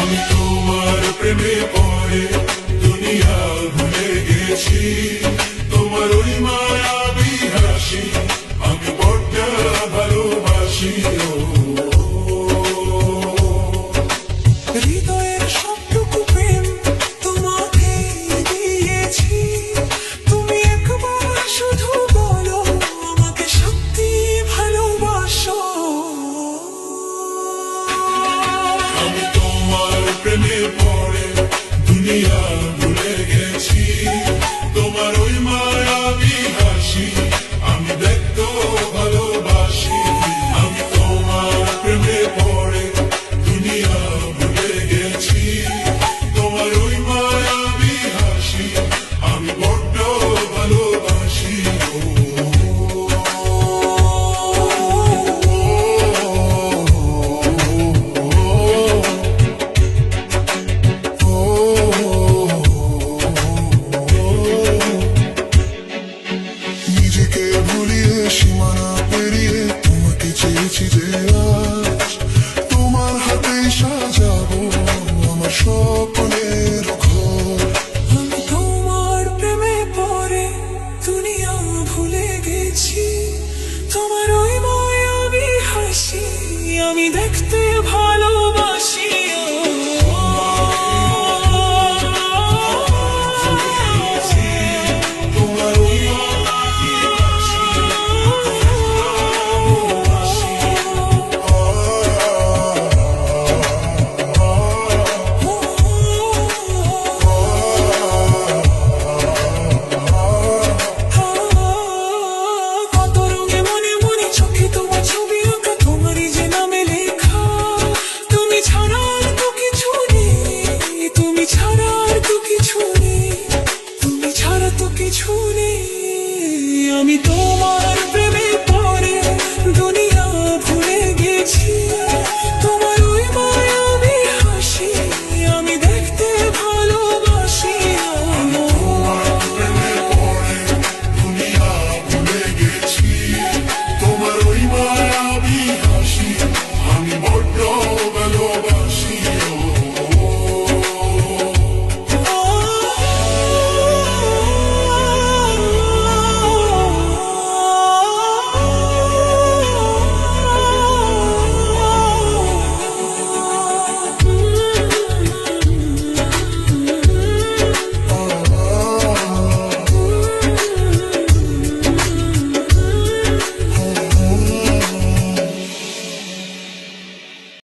আমি তোমার প্রেমে পড়ে দুনিয়া ভুলে গেছি, তোমার ওই মায়াবী হাসি আমি বড্ড ভালোবাসি। হৃদয়ের সবটুকু প্রেম তোমাকে দিয়েছি, তুমি একবার শুধু বলো আমাকে সত্যি ভালোবাসো। আমি তোমার প্রেমে পড়ে দুনিয়া ভুলে গেছি, তোমার ওই মায়াবী হাসি আমি দেখত ভালোবাসি। আমি তোমার প্রেমে পড়ে দুনিয়া ভুলে গেছি, তোমার ওই মায়াবী হাসি আমি বড্ড ভালোবাসি। নিজেকে ভুলিয়ে সীমানা পেরিয়ে তোমাকে চেয়েছি যে আজ তোমার হাতেই সাজাবো আমার স্বপ্নে